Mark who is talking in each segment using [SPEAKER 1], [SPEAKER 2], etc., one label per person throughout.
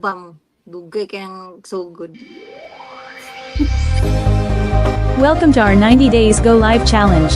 [SPEAKER 1] Bam, dugay kayang sugod.
[SPEAKER 2] Welcome to our 90 Days Go Live Challenge.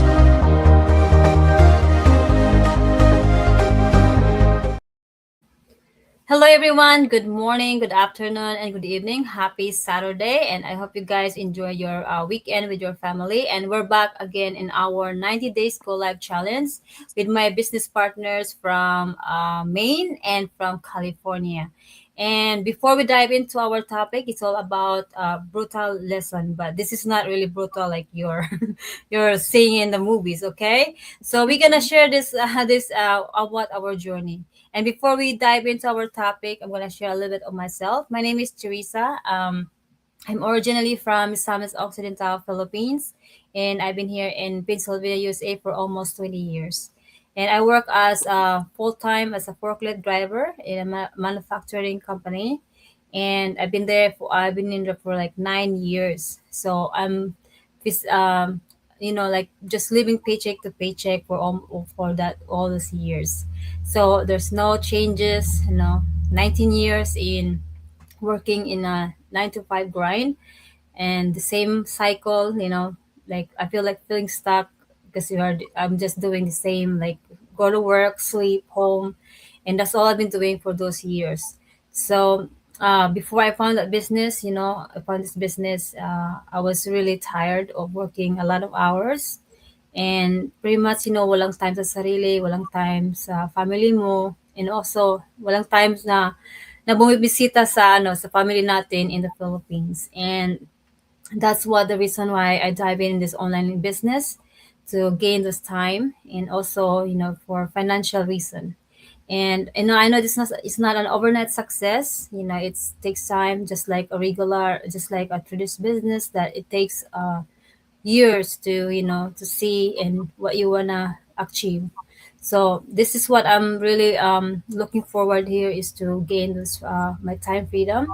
[SPEAKER 3] Hello, everyone. Good morning, good afternoon, and good evening. Happy Saturday, and I hope you guys enjoy your weekend with your family. And we're back again in our 90 Days Go Live Challenge with my business partners from Maine and from California. And before we dive into our topic, it's all about brutal lesson, but this is not really brutal like you're you're seeing in the movies. Okay, so we're gonna share this about our journey. And before we dive into our topic, I'm going to share a little bit of myself. My name is Teresa. I'm originally from Misamis Occidental, Philippines, and I've been here in Pennsylvania, USA for almost 20 years. And I work as a full-time as a forklift driver in a manufacturing company. And I've been in there for like 9 years. So this, like just living paycheck to paycheck for that all those years. So there's no changes, 19 years in working in a 9 to 5 grind and the same cycle, like I feel like feeling stuck because I'm just doing the same, like go to work, sleep, home, and that's all I've been doing for those years. So before I found that business, I found this business, I was really tired of working a lot of hours and pretty much, walang time sa sarili, walang time sa family mo, and also walang times na bumibisita sa family natin in the Philippines. And that's what the reason why I dive in this online business to gain this time and also, for financial reason. And I know it's not an overnight success. It takes time, just like a traditional business, that it takes years to see and what you wanna achieve. So this is what I'm really looking forward here, is to gain this my time freedom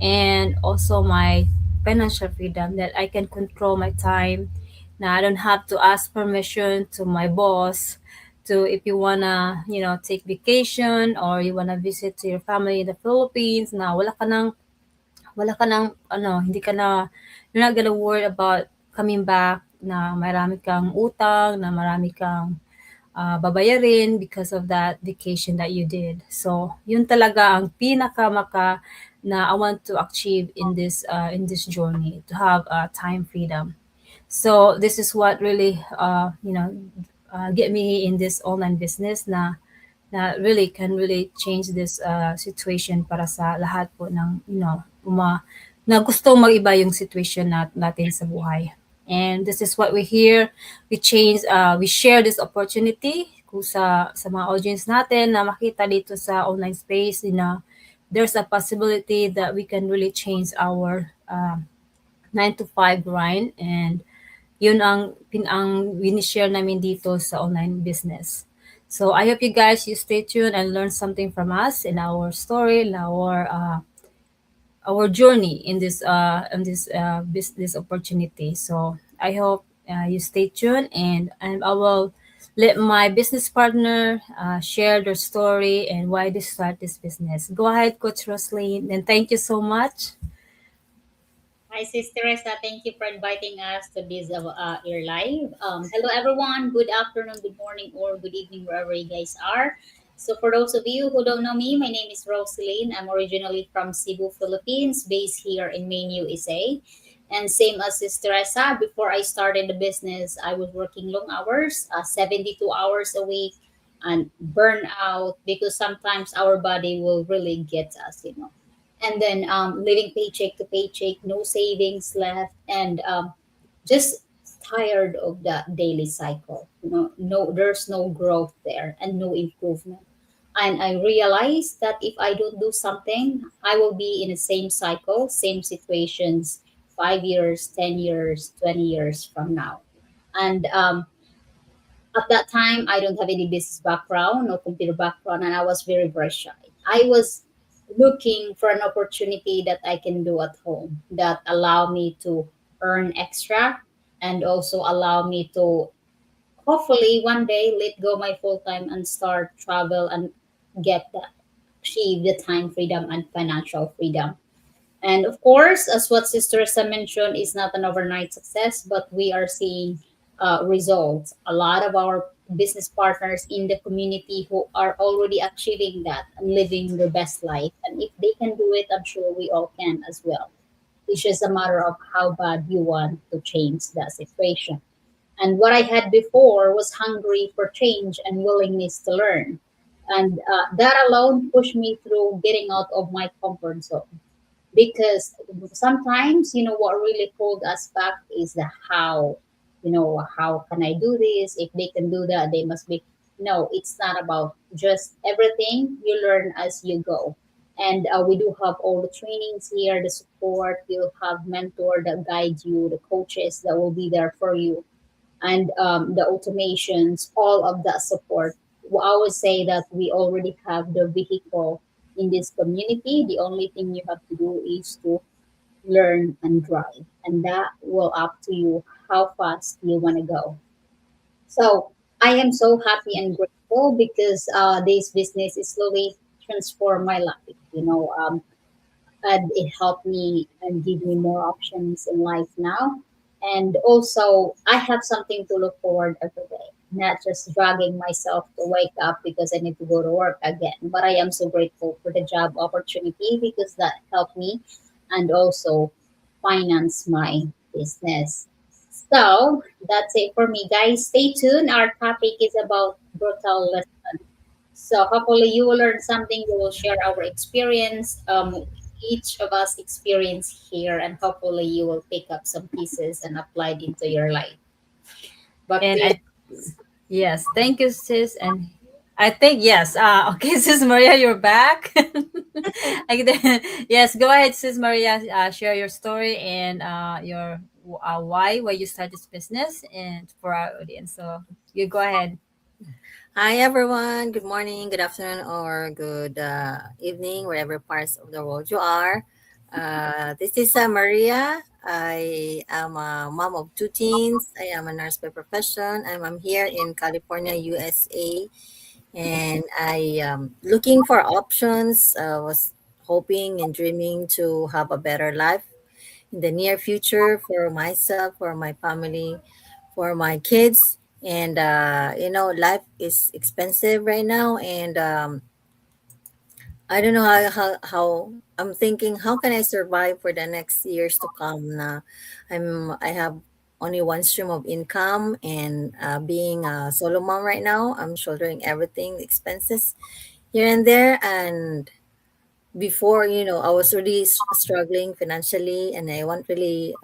[SPEAKER 3] and also my financial freedom, that I can control my time. Now I don't have to ask permission to my boss to, if you wanna take vacation or you wanna visit to your family in the Philippines. Now wala ka nang hindi ka na, you're not gonna worry about coming back na marami kang utang, na marami kang babayarin because of that vacation that you did. So, yun talaga ang pinakamaka na I want to achieve in this journey, to have time freedom. So, this is what really get me in this online business na really can really change this situation para sa lahat po ng na gusto mag-iba yung situation natin sa buhay. And this is what we hear. We share this opportunity kung sa mga audience natin na makita dito sa online space na there's a possibility that we can really change our 9 to 5 grind, and yun ang share namin dito sa online business. So I hope you guys, you stay tuned and learn something from us in our story, in our journey in this business opportunity. So I hope you stay tuned, and I will let my business partner share their story and why they start this business. Go ahead, Coach Roslyn, and thank you so much.
[SPEAKER 4] Hi, Sister Teresa. Thank you for inviting us to this air live. Hello, everyone. Good afternoon, good morning, or good evening, wherever you guys are. So, for those of you who don't know me, my name is Rosaline. I'm originally from Cebu, Philippines, based here in Maine, USA. And same as Sister Teresa, before I started the business, I was working long hours, 72 hours a week, and burn out because sometimes our body will really get us. And then living paycheck to paycheck, no savings left, and just tired of that daily cycle. No, there's no growth there and no improvement. And I realized that if I don't do something, I will be in the same cycle, same situations, 5 years, 10 years, 20 years from now. And at that time, I don't have any business background, no computer background, and I was very, very shy. I was looking for an opportunity that I can do at home that allow me to earn extra and also allow me to hopefully one day let go my full time and start travel and get that achieve the time freedom and financial freedom. And of course, as what Sister Sa mentioned, is not an overnight success, but we are seeing results. A lot of our business partners in the community who are already achieving that and living their best life. And if they can do it, I'm sure we all can as well. It's just a matter of how bad you want to change that situation. And what I had before was hungry for change and willingness to learn. And that alone pushed me through getting out of my comfort zone, because sometimes what really hold us back is the how. How can I do this? If they can do that, they must be. No, it's not about just everything. You learn as you go. And we do have all the trainings here, the support. You'll have mentor that guides you, the coaches that will be there for you, and the automations, all of that support. Well, I would say that we already have the vehicle in this community. The only thing you have to do is to learn and drive, and that will up to you how fast you want to go. So I am so happy and grateful because this business is slowly transformed my life. And it helped me and give me more options in life now. And also, I have something to look forward every day, not just dragging myself to wake up because I need to go to work again. But I am so grateful for the job opportunity because that helped me and also finance my business. So that's it for me, guys. Stay tuned. Our topic is about brutal lesson. So hopefully you will learn something. We will share our experience, each of us experience here, and hopefully you will pick up some pieces and apply it into your life. Back to
[SPEAKER 3] And
[SPEAKER 4] you.
[SPEAKER 3] yes, thank you, sis. And I think yes. Okay, sis Maria, you're back. Yes, go ahead, sis Maria. Share your story and your why you started this business and for our audience. So you go ahead.
[SPEAKER 1] Hi everyone. Good morning, good afternoon, or good evening, wherever parts of the world you are. This is Maria. I am a mom of two teens. I am a nurse by profession. I'm here in California, USA, and I am looking for options. Was hoping and dreaming to have a better life in the near future for myself, for my family, for my kids. And life is expensive right now, and I don't know how I'm thinking. How can I survive for the next years to come? Na I have only one stream of income, and being a solo mom right now, I'm shouldering everything expenses here and there. And before, I was really struggling financially, and I want really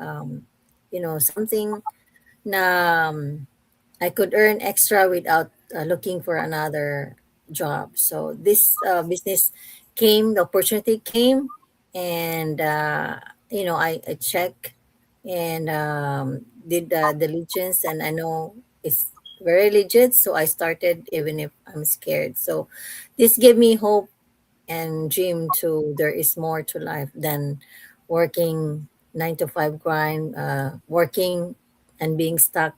[SPEAKER 1] something na I could earn extra without looking for another job. So this business came, the opportunity came, and I check and did the diligence, and I know it's very legit. So I started even if I'm scared. So this gave me hope and dream to there is more to life than working 9 to 5 grind, working and being stuck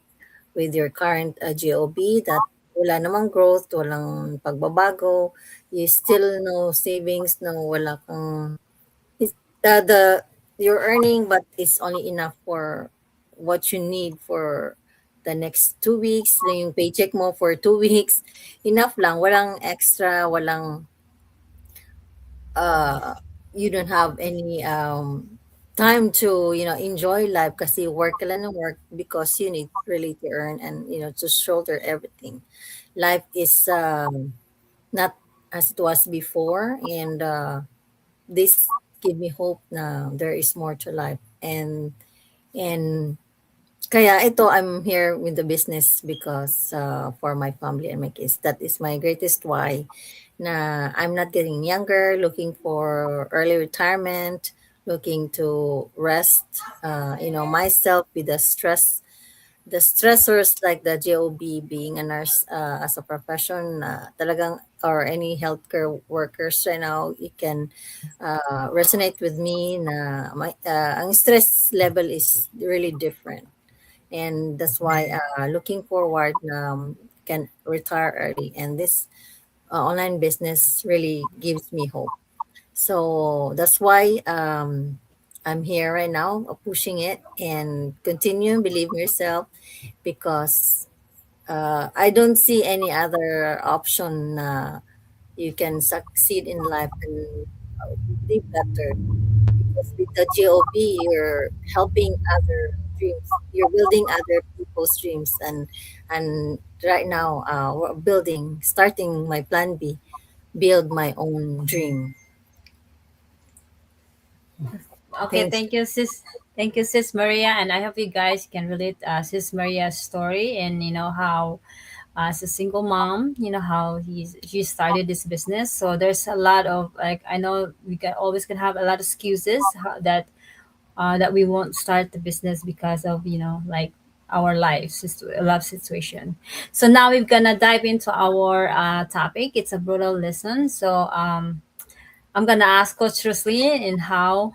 [SPEAKER 1] with your current job that wala namang growth, walang pagbabago, you still no savings, no wala kang is the you're earning but it's only enough for what you need for the next 2 weeks, yung paycheck mo for 2 weeks, enough lang, walang extra, walang uh you don't have any time to enjoy life kasi work ka lang ng work because you need really to earn and to shoulder everything. Life is not as it was before, and this give me hope na there is more to life. And kaya ito, I'm here with the business because for my family and my kids. That is my greatest why. Na I'm not getting younger, looking for early retirement, looking to rest, myself with the stressors like the job, being a nurse as a profession, talagang, or any healthcare workers right now, you can resonate with me na ang stress level is really different, and that's why looking forward can retire early, and this online business really gives me hope. So that's why I'm here right now, pushing it and continue believe in yourself, because I don't see any other option. You can succeed in life and live better, because with the job you're helping other dreams, you're building other people's dreams. And right now we're building, starting my plan B, build my own dream.
[SPEAKER 3] Okay,
[SPEAKER 1] Thank
[SPEAKER 3] thank you, sis. Thank you, sis Maria, and I hope you guys can relate sis Maria's story, and how as a single mom, how she started this business. So there's a lot of, like, I know we can always can have a lot of excuses that we won't start the business because of like our love situation. So now we're gonna dive into our topic. It's a brutal lesson. So I'm gonna ask Coach Roslyn in how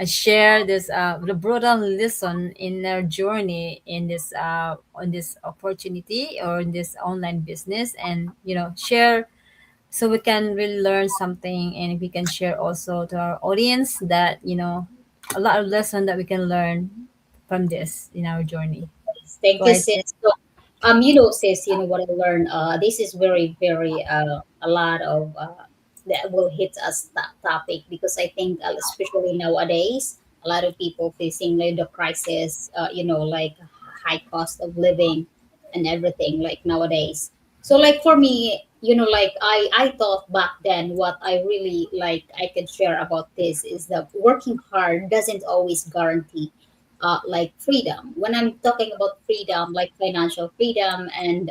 [SPEAKER 3] share this the brutal lesson in their journey in this on this opportunity or in this online business, and share so we can really learn something, and we can share also to our audience that a lot of lesson that we can learn from this in our journey.
[SPEAKER 4] Thank
[SPEAKER 3] Go
[SPEAKER 4] you,
[SPEAKER 3] ahead, sis.
[SPEAKER 4] sis. So, sis, what I learned. This is very, very a lot of that will hit us that topic because I think, especially nowadays, a lot of people facing like the crisis. Like high cost of living and everything like nowadays. So, like for me, like I thought back then, what I really like I can share about this is that working hard doesn't always guarantee like freedom. When I'm talking about freedom, like financial freedom and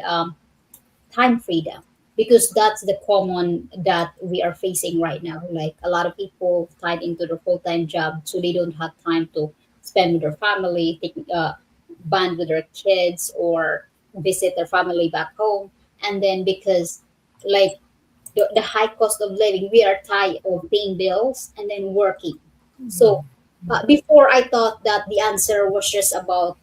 [SPEAKER 4] time freedom, because that's the common that we are facing right now. Like a lot of people tied into their full time job, so they don't have time to spend with their family, bond with their kids, or visit their family back home. And then because like the high cost of living, we are tired of paying bills and then working. So before I thought that the answer was just about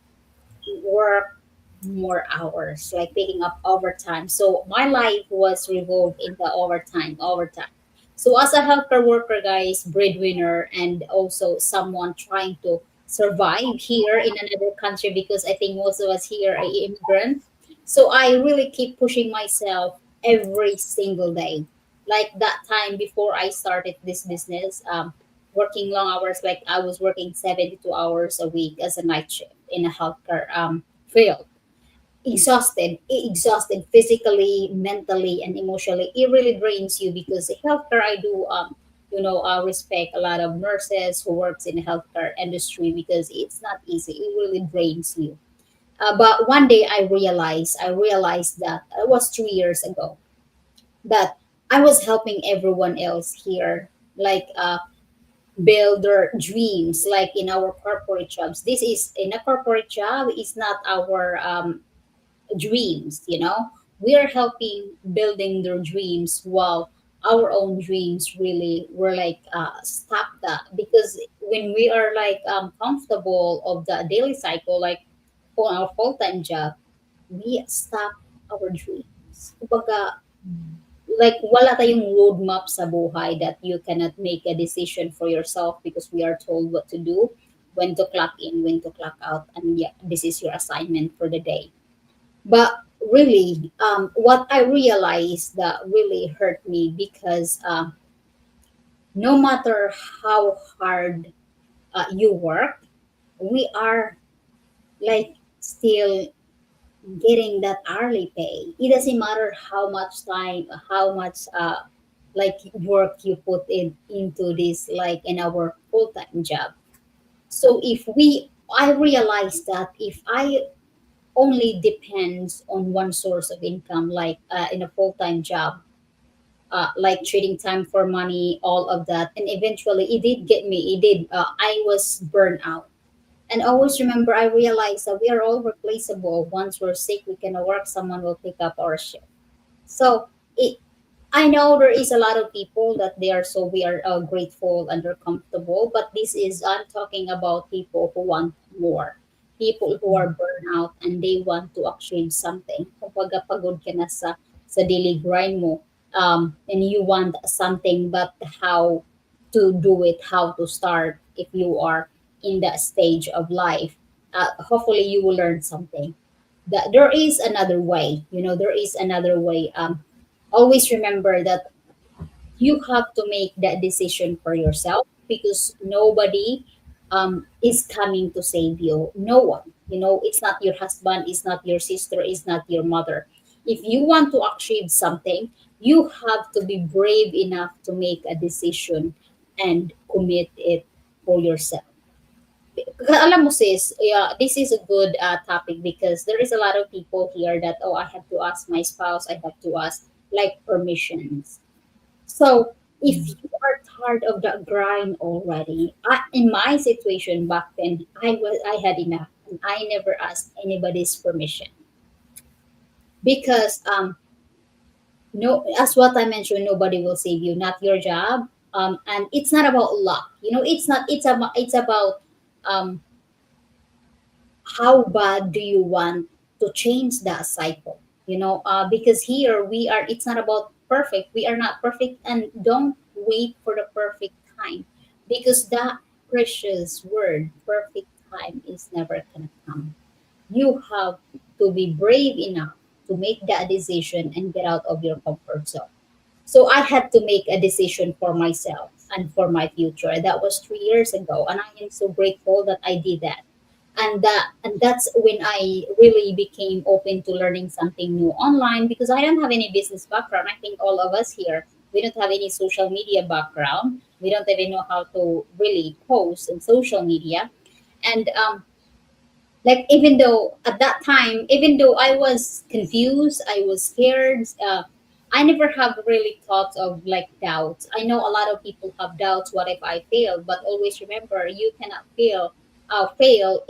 [SPEAKER 4] work more hours, like picking up overtime. So my life was revolved in the overtime. So as a healthcare worker, guys, breadwinner, and also someone trying to survive here in another country, because I think most of us here are immigrant. So I really keep pushing myself every single day. Like that time before I started this business, working long hours, like I was working 72 hours a week as a night shift in a healthcare field. Exhausted physically, mentally, and emotionally. It really drains you because the healthcare I do, I respect a lot of nurses who works in the healthcare industry because it's not easy. It really drains you. But one day I realized that it was 2 years ago that I was helping everyone else here, like build their dreams, like in our corporate jobs. This is in a corporate job, it's not our dreams, we are helping building their dreams, while our own dreams really were like stop that, because when we are like comfortable of the daily cycle, like for our full-time job, we stop our dreams. Kumbaga, like wala tayong roadmap sa buhay, that you cannot make a decision for yourself because we are told what to do, when to clock in, when to clock out, and yeah, this is your assignment for the day. But really, what I realized that really hurt me, because no matter how hard you work, we are like still getting that hourly pay. It doesn't matter how much time, how much like work you put in into this, like in our full time job. So I realized that if I only depends on one source of income, like in a full time job, like trading time for money, all of that, and eventually it did get me. It did. I was burned out. And always remember, I realized that we are all replaceable. Once we're sick, we can work. Someone will pick up our shift. So it, I know there is a lot of people that they are so we are grateful and they're comfortable, but this is I'm talking about people who want more, people who are burnt out and they want to achieve something. Kapag pagod ka na sa sa daily grind mo, and you want something, but how to do it, how to start if you are in that stage of life, hopefully you will learn something. That there is another way, there is another way. Always remember that you have to make that decision for yourself, because nobody is coming to save you. No one. It's not your husband, it's not your sister, it's not your mother. If you want to achieve something, you have to be brave enough to make a decision and commit it for yourself. Alam mo sis, yeah, this is a good topic, because there is a lot of people here that, oh, I have to ask my spouse, I have to ask like permissions. So if you are tired of the grind already, in my situation back then, I had enough, and I never asked anybody's permission, because no, as what I mentioned, nobody will save you, not your job, and it's not about luck. It's not. It's about um, how bad do you want to change that cycle. Because here we are. It's not about perfect. We are not perfect, and don't wait for the perfect time, because that precious word perfect time is never gonna come. You have to be brave enough to make that decision and get out of your comfort zone. So I had to make a decision for myself and for my future. That was 3 years ago, and I am so grateful that I did that. And that's when I really became open to learning something new online, because I don't have any business background. I think all of us here, we don't have any social media background. We don't even know how to really post in social media. And like, even though at that time, even though I was confused, I was scared, I never have really thoughts of like doubts. I know a lot of people have doubts, what if I fail? But always remember, you cannot fail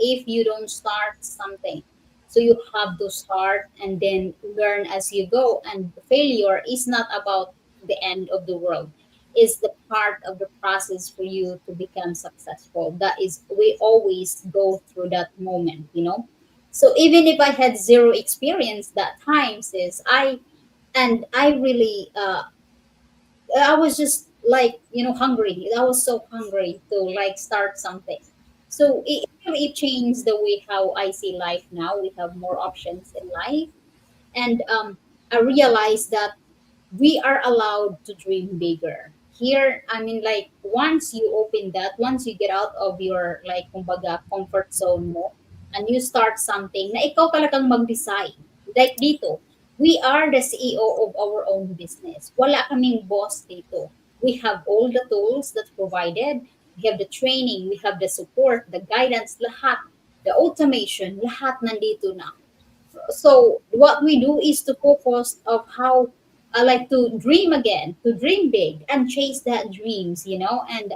[SPEAKER 4] if you don't start something. So you have to start and then learn as you go, and failure is not about the end of the world. Is the part of the process for you to become successful. That is, we always go through that moment. So even if I had zero experience that time, sis, I really I was just like, hungry. I was so hungry to like start something. So it really changed the way how I see life now. We have more options in life. And I realized that we are allowed to dream bigger. Here, I mean, like, once you open that, once you get out of your, like, kumbaga, comfort zone mo, and you start something na ikaw talagang mag-decide. Like dito, we are the CEO of our own business. Wala kaming boss dito. We have all the tools that's provided. We have the training, we have the support, the guidance, lahat. The automation, lahat nandito na. So what we do is to focus of how I like to dream again, to dream big and chase that dreams. And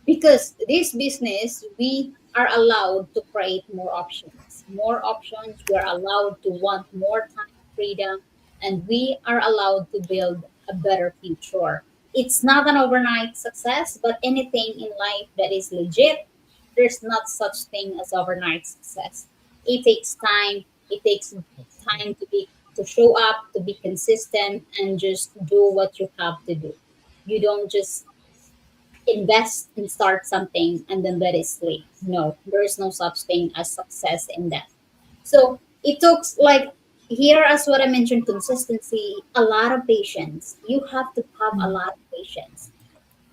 [SPEAKER 4] because this business, we are allowed to create more options. We are allowed to want more time, freedom, and we are allowed to build a better future. It's not an overnight success, but anything in life that is legit, there's not such thing as overnight success. It takes time. It takes time to show up, to be consistent, and just do what you have to do. You don't just invest and start something and then let it sleep. No, there is no such thing as success in that. So it took, like, here, as what I mentioned, consistency, a lot of patience. You have to have a lot of patience,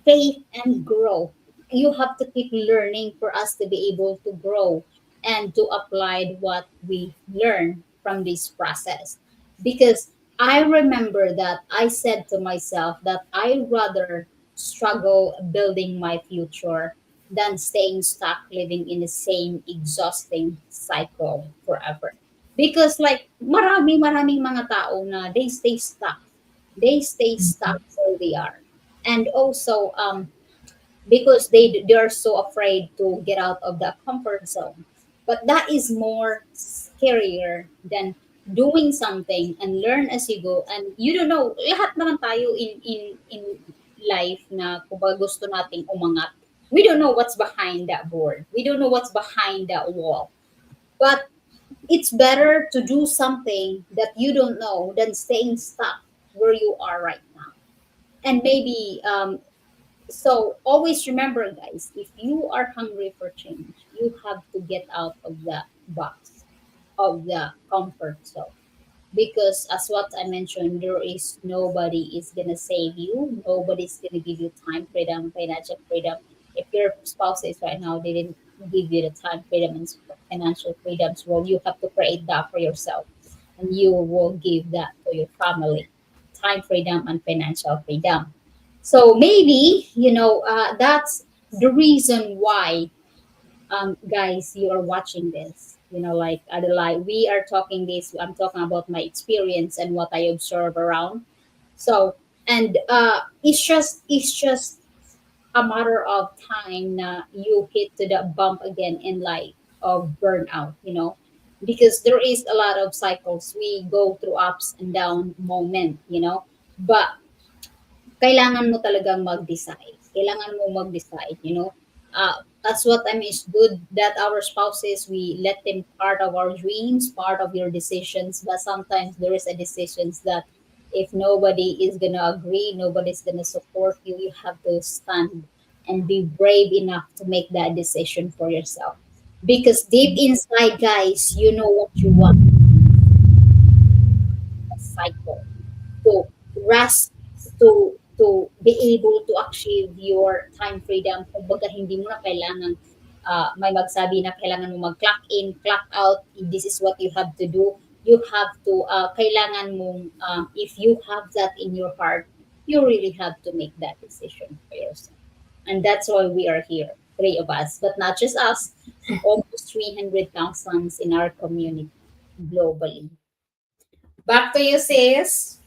[SPEAKER 4] faith, and grow. You have to keep learning for us to be able to grow and to apply what we learn from this process. Because I remember that I said to myself that I rather struggle building my future than staying stuck living in the same exhausting cycle forever. Because like maraming mga tao na they stay stuck. They stay stuck where they are. And also because they are so afraid to get out of the comfort zone. But that is more scarier than doing something and learn as you go. And you don't know, lahat naman tayo in life na kung gusto nating umangat. We don't know what's behind that board. We don't know what's behind that wall. But It's better to do something that you don't know than staying stuck where you are right now. And maybe so always remember, guys, if you are hungry for change, you have to get out of the box, of the comfort zone. Because as what I mentioned, there is nobody is gonna save you. Nobody's gonna give you time freedom, financial freedom. If your spouse is right now, they didn't give you the time freedom and financial freedoms. Well, you have to create that for yourself, and you will give that to your family, time freedom and financial freedom. So maybe that's the reason why, guys, you are watching this, like Adelaide, we are talking this, I'm talking about my experience and what I observe around. So, and it's just a matter of time na you hit to the bump again in life of burnout, because there is a lot of cycles, we go through ups and down moment, but kailangan mo talagang mag-decide. Kailangan mo mag-decide, that's what I mean. It's good that our spouses, we let them part of our dreams, part of your decisions. But sometimes there is a decisions that if nobody is gonna agree, nobody's gonna support you, you have to stand and be brave enough to make that decision for yourself. Because deep inside, guys, you know what you want. A cycle to rest, to be able to achieve your time freedom. Kumbaga, hindi mo na kailangan may magsabi na kailangan mo mag-clock in, clock out, this is what you have to do. You have to, kailangan mong, if you have that in your heart, you really have to make that decision for yourself. And that's why we are here, three of us, but not just us, almost 300,000 in our community globally. Back to you, sis.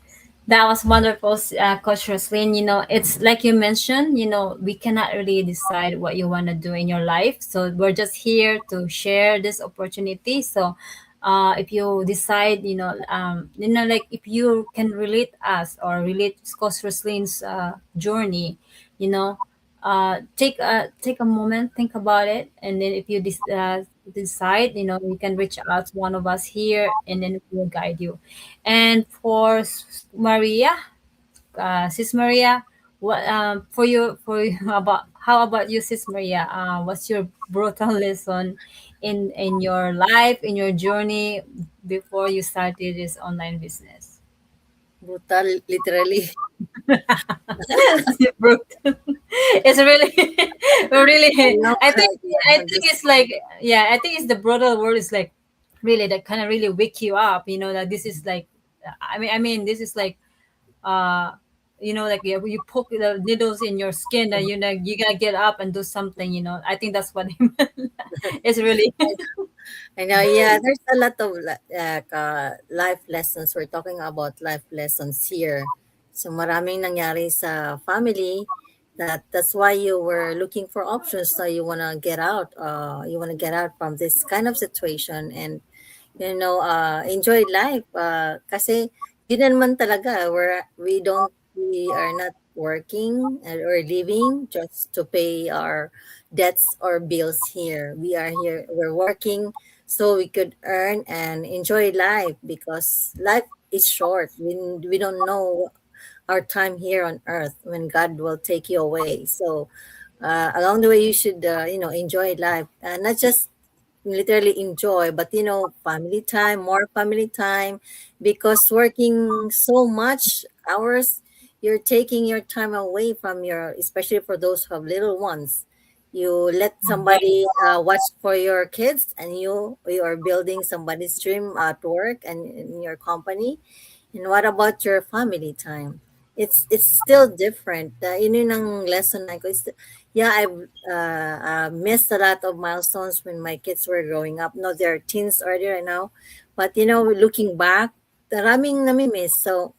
[SPEAKER 3] That was wonderful, Coach Roslyn. It's like you mentioned, we cannot really decide what you want to do in your life. So we're just here to share this opportunity. So if you decide, like if you can relate us or relate Coach Roslyn's journey, you know, take a moment, think about it. And then if you decide, you can reach out to one of us here and then we'll guide you. And for Maria, Sis Maria, what for you about how about you, Sis Maria? What's your brutal lesson in your life, in your journey before you started this online business?
[SPEAKER 1] Brutal, literally.
[SPEAKER 3] Brutal. It's really,
[SPEAKER 1] I
[SPEAKER 3] really.
[SPEAKER 1] know,
[SPEAKER 3] I think
[SPEAKER 1] right? Yeah,
[SPEAKER 3] I
[SPEAKER 1] I'm
[SPEAKER 3] think
[SPEAKER 1] just
[SPEAKER 3] it's like, yeah. I think it's the brutal word is like really that kind of really wake you up. That this is like, I mean, this is like uh like you poke the needles in your skin and you gotta get up and do something. I think that's what it's really.
[SPEAKER 1] I know, yeah, there's a lot of like life lessons. We're talking about life lessons here. So maraming nangyari sa family that's why you were looking for options. So you wanna get out. You wanna get out from this kind of situation and enjoy life. Kasi yun na naman talaga. We are not working or living just to pay our debts or bills here. We are here. We're working so we could earn and enjoy life because life is short. We don't know our time here on earth when God will take you away. So along the way, you should enjoy life, not just literally enjoy, but family time, more family time, because working so much hours, you're taking your time away from especially for those who have little ones. You let somebody watch for your kids, and you are building somebody's dream at work and in your company. And what about your family time? It's still different. Yun ang lesson na ko. Yeah, I've missed a lot of milestones when my kids were growing up. No, they're teens already right now. But looking back, maraming nami-miss. So,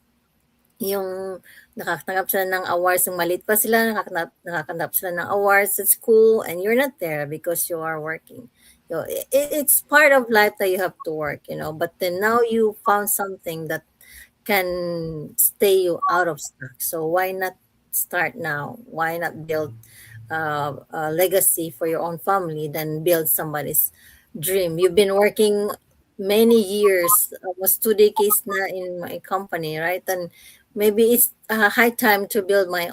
[SPEAKER 1] yung nakatanggap sila ng awards, yung maliit pa sila, nakatanggap sila ng awards at school, and you're not there because you are working. It's part of life that you have to work. But then now you found something that can stay you out of stock. So why not start now? Why not build a legacy for your own family, then build somebody's dream? You've been working many years, almost 2 decades na in my company, right? And maybe it's high time to build my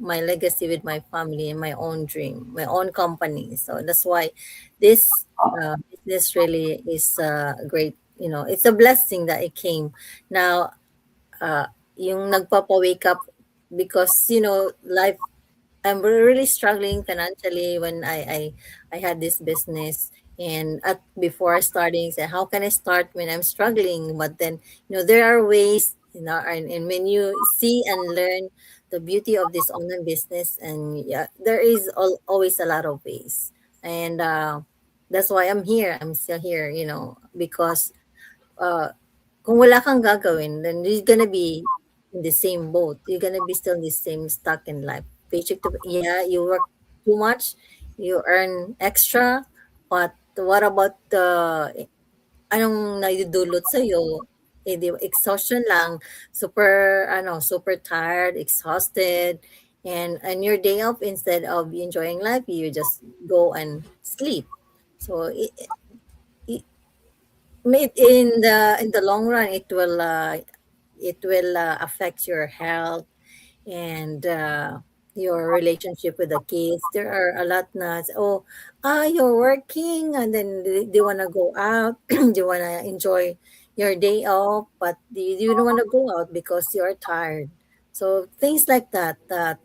[SPEAKER 1] legacy with my family and my own dream, my own company. So that's why this business really is great. It's a blessing that it came. Now, yung nagpapa-wake up because life, I'm really struggling financially when I had this business. And at before starting, say, how can I start when I'm struggling? But then, there are ways, and when you see and learn the beauty of this online business, and yeah, there is always a lot of ways. And that's why I'm here. I'm still here, because uh, kung wala kang gagawin, then you're gonna be in the same boat. You're gonna be still in the same stuck in life. Paycheck to yeah, you work too much, you earn extra, but what about the anong naidudulot sa'yo? Eh, di exhaustion lang, super tired, exhausted, and your day off, instead of enjoying life, you just go and sleep. So it, in the long run, it will affect your health and your relationship with the kids. There are a lot na, oh, you're working, and then they want to go out. They want to enjoy your day off, but you don't want to go out because you're tired. So things like that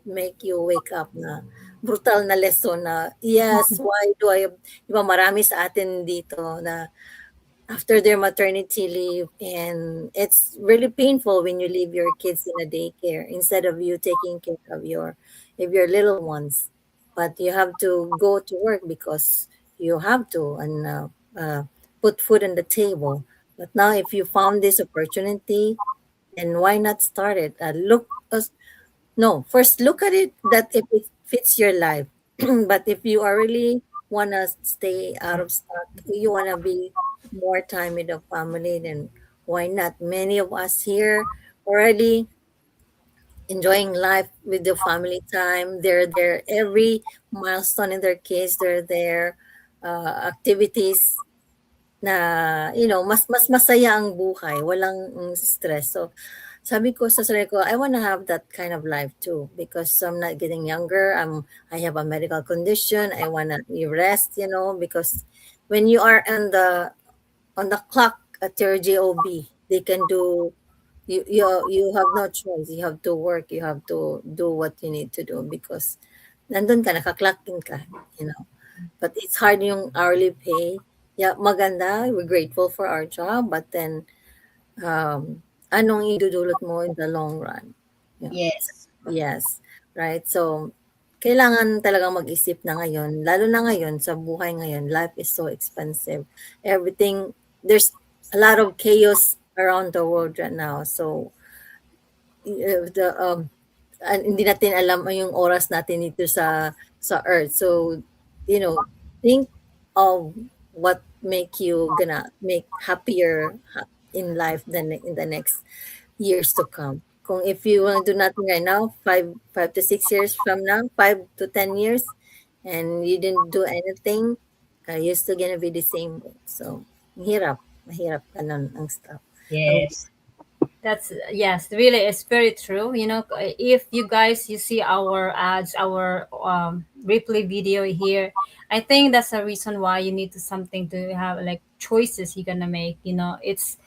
[SPEAKER 1] make you wake up na brutal na lesson na, yes, why do I, di ba marami sa atin dito na after their maternity leave, and it's really painful when you leave your kids in a daycare instead of you taking care of your little ones, but you have to go to work because you have to, and put food on the table. But now if you found this opportunity, then why not start it? Look No, first look at it that if it fits your life. But if you are really wanna stay out of stock, you wanna be more time with the family, then why not? Many of us here already enjoying life with the family time. They're there every milestone in their kids. They're there, activities na, mas masaya ang buhay, walang stress. So, sabi ko sa sarili ko, I wanna have that kind of life too because I'm not getting younger. I have a medical condition. I wanna rest, because when you are on the clock at your job, they can do, you have no choice. You have to work. You have to do what you need to do because nandun ka, naka-clock in ka. But it's hard yung hourly pay. Yeah, maganda. We're grateful for our job, but then anong idudulot mo in the long run? Yeah.
[SPEAKER 4] Yes.
[SPEAKER 1] Yes, right. So kailangan talagang mag-isip na ngayon, lalo na ngayon sa buhay ngayon, life is so expensive. Everything, there's a lot of chaos around the world right now. So the hindi natin alam yung oras natin dito sa earth. So, think of what make you gonna make happier in life than in the next years to come. Kung if you want to do nothing right now, 5 to 6 years from now, 5 to 10 years, and you didn't do anything, you're still gonna be the same way. So, mahirap ganun ang stuff. Ang
[SPEAKER 4] Yes.
[SPEAKER 3] That's yes, really, it's very true. If you guys you see our ads, our replay video here, I think that's the reason why you need to something to have like choices you're gonna make. It's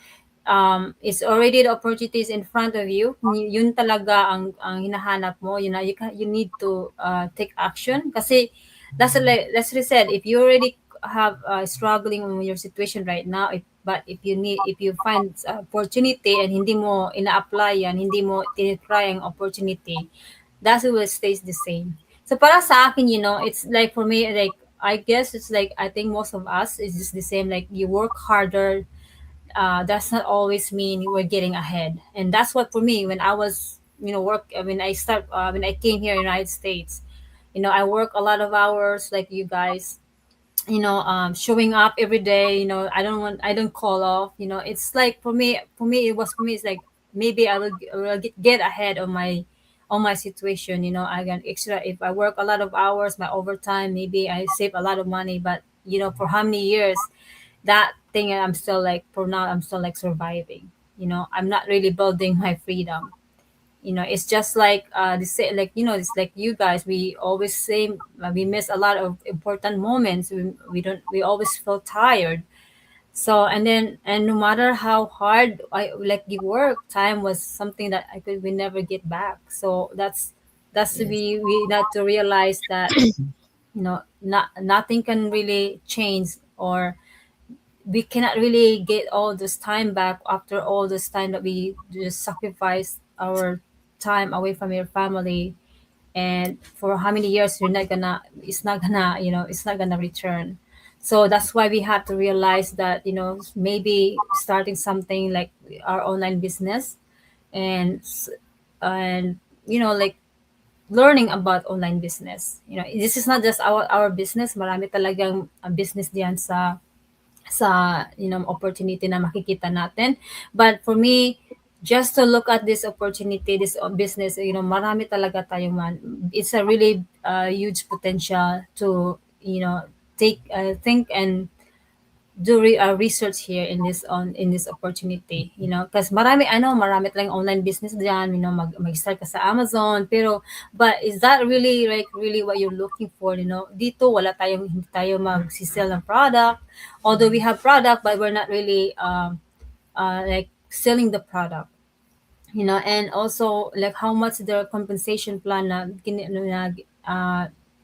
[SPEAKER 3] already the opportunities in front of you. Yun talaga ang hinahanap mo. You need to take action. Kasi that's what I said. If you already have struggling with your situation right now, but if you find opportunity and hindi mo ina-apply yan, hindi mo tinitry ang opportunity, that will stays the same. So para sa akin, it's like for me, like I guess it's like I think most of us is just the same. Like you work harder, does not always mean you were getting ahead. And that's what for me when I was, when I came here in United States, I work a lot of hours like you guys, showing up every day. I don't call off. It's like for me it's like maybe I will get ahead of my on my situation. I can extra if I work a lot of hours, my overtime, maybe I save a lot of money. But for how many years that thing, I'm still like, for now, I'm still like surviving. I'm not really building my freedom. It's just like like, it's like you guys, we always say, we miss a lot of important moments. We always feel tired. So, and no matter how hard I like the work, time was something that we never get back. So that's
[SPEAKER 1] Yes.
[SPEAKER 3] we not to realize that, nothing can really change, or we cannot really get all this time back after all this time that we just sacrifice our time away from your family. And for how many years, it's not gonna return. So that's why we have to realize that, maybe starting something like our online business, and and like learning about online business. This is not just our business. Marami talagang business diyan sa opportunity na makikita natin. But for me, just to look at this opportunity, this business, marami talaga tayong it's a really huge potential to, take think and do research here in this opportunity, because marami talagang online business diyan, mag-start ka sa Amazon, pero but is that really, like, really what you're looking for? Dito hindi tayo mag-sell ng product, although we have product, but we're not really like selling the product. And also like how much the compensation plan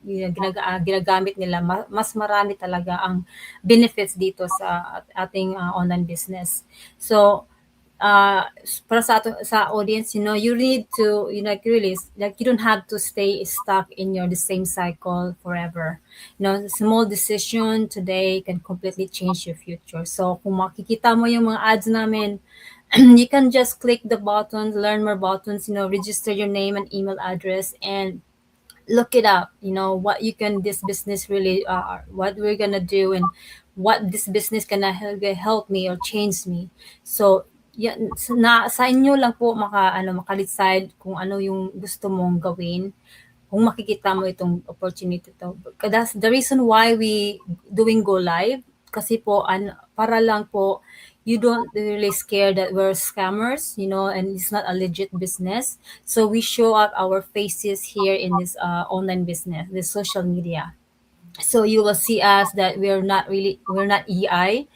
[SPEAKER 3] ginagamit nila, mas marami talaga ang benefits dito sa ating online business. So para sa audience, you need to, like, really, like, you don't have to stay stuck in the same cycle forever. Small decision today can completely change your future. So kung makikita mo yung mga ads namin, you can just click the buttons, learn more buttons, register your name and email address, and look it up, what you can this business really, what we're gonna do, and what this business gonna help me or change me. So yan, sa inyo lang po maka-decide kung ano yung gusto mong gawin, kung makikita mo itong opportunity to. That's the reason why we doing go live, kasi po para lang po you don't really scare that we're scammers, and it's not a legit business. So we show up our faces here in this online business, this social media. So you will see us that we're not EI,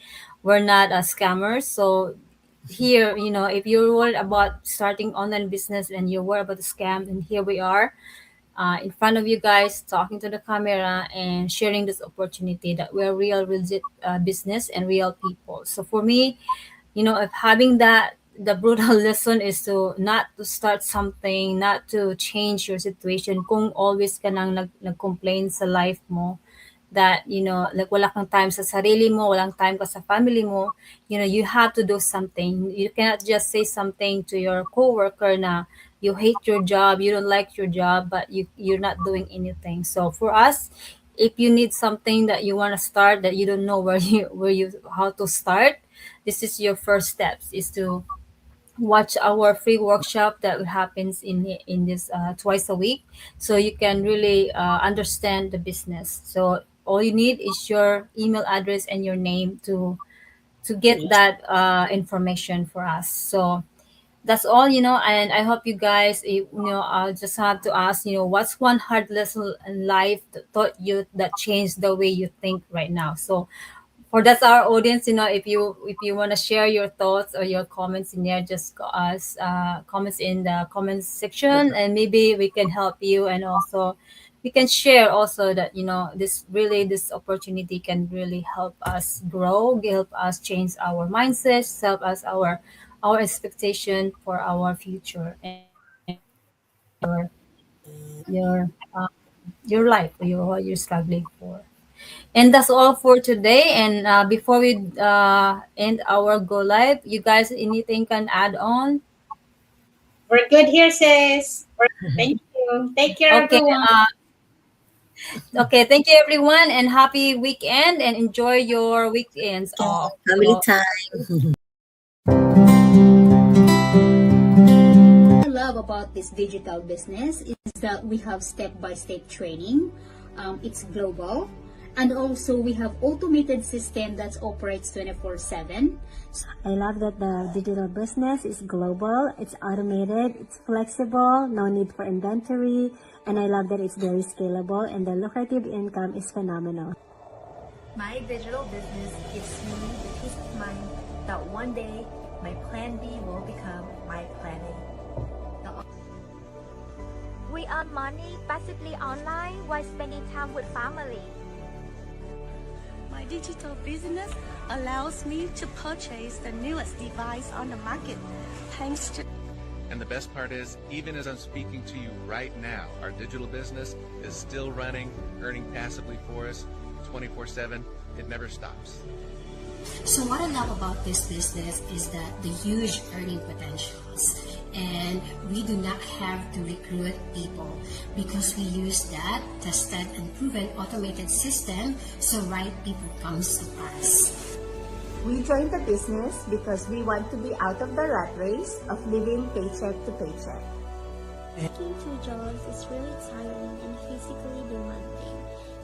[SPEAKER 3] we're not scammers. So here, if you're worried about starting online business and you're worried about the scam, and here we are, in front of you guys, talking to the camera and sharing this opportunity that we're real, legit business and real people. So for me, if having that, the brutal lesson is to not to start something, not to change your situation. Kung always ka nang nag-complain sa life mo, that, like, wala kang time sa sarili mo, walang time ka sa family mo, you have to do something. You cannot just say something to your coworker na you hate your job, you don't like your job, but you're not doing anything. So for us, if you need something that you want to start, that you don't know where you how to start, this is your first steps, is to watch our free workshop that happens in this twice a week, so you can really understand the business. So all you need is your email address and your name to get
[SPEAKER 4] Yes.
[SPEAKER 3] that information for us. So that's all, and I hope you guys, I just have to ask, what's one hard lesson in life that taught you, that changed the way you think right now? So for that's our audience, if you want to share your thoughts or your comments in there, just us comments in the comments section, and maybe we can help you, and also we can share also that, this opportunity can really help us grow, help us change our mindsets, help us our expectation for our future, and your your life, what you're struggling for. And that's all for today. And before we end our go live, you guys, anything can add on?
[SPEAKER 4] We're good here, sis. Thank you. Take care,
[SPEAKER 3] Okay.
[SPEAKER 4] everyone.
[SPEAKER 3] Okay. Thank you, everyone, and happy weekend, and enjoy your weekends
[SPEAKER 1] Okay.
[SPEAKER 3] off.
[SPEAKER 1] Family
[SPEAKER 3] So,
[SPEAKER 1] time.
[SPEAKER 4] I love about this digital business is that we have step-by-step training. It's global,
[SPEAKER 5] And also we have automated system that operates 24/7.
[SPEAKER 6] I love that the digital business is global, it's automated, it's flexible, no need for inventory, and I love that it's very scalable and the lucrative income is phenomenal.
[SPEAKER 7] My digital business gives me the peace of mind that one day my plan B will become my plan A.
[SPEAKER 8] We earn money passively online while spending time with family.
[SPEAKER 9] My digital business allows me to purchase the newest device on the market, thanks to...
[SPEAKER 10] And the best part is, even as I'm speaking to you right now, our digital business is still running, earning passively for us 24/7. It never stops.
[SPEAKER 11] So what I love about this business is that the huge earning potentials, and we do not have to recruit people because we use that tested and proven automated system, so right people comes to us.
[SPEAKER 12] We joined the business because we want to be out of the rat race of living paycheck to paycheck.
[SPEAKER 8] Working two jobs is really tiring and physically demanding.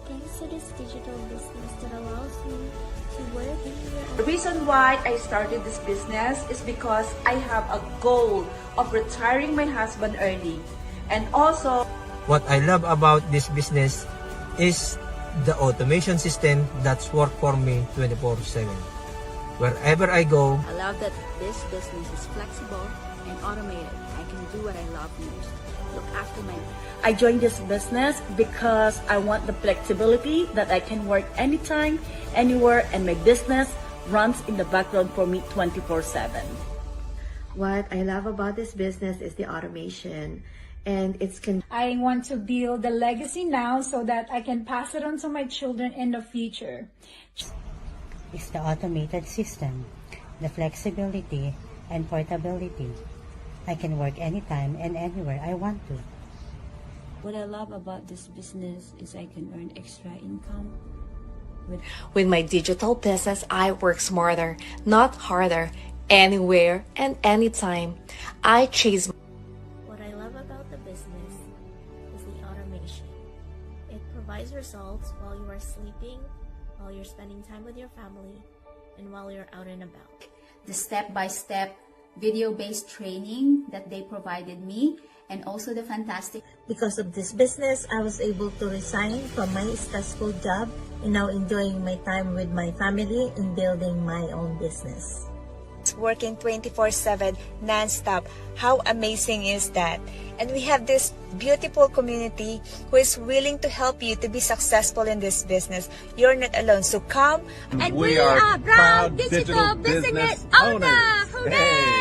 [SPEAKER 8] Thanks to this digital business that allows me to work anywhere.
[SPEAKER 13] The reason why I started this business is because I have a goal of retiring my husband early. And also,
[SPEAKER 14] what I love about this business is the automation system that's work for me 24/7. Wherever I go,
[SPEAKER 15] I love that this business is flexible and automated. I can do what I love most. Look after my...
[SPEAKER 16] I joined this business because I want the flexibility that I can work anytime, anywhere, and my business runs in the background for me 24/7.
[SPEAKER 17] What I love about this business is the automation, and
[SPEAKER 18] I want to build a legacy now so that I can pass it on to my children in the future.
[SPEAKER 19] It's the automated system, the flexibility and portability. I can work anytime and anywhere I want to.
[SPEAKER 20] What I love about this business is I can earn extra income.
[SPEAKER 21] With my digital business, I work smarter, not harder, anywhere and anytime. I chase.
[SPEAKER 8] What I love about the business is the automation. It provides results while you are sleeping, while you're spending time with your family, and while you're out and about.
[SPEAKER 22] The step-by-step video-based training that they provided me, and also the fantastic...
[SPEAKER 12] Because of this business, I was able to resign from my stressful job and now enjoying my time with my family and building my own business.
[SPEAKER 23] Working 24/7 non-stop. How amazing is that? And we have this beautiful community who is willing to help you to be successful in this business. You're not alone, so come.
[SPEAKER 24] And we are proud digital business owners. Hooray!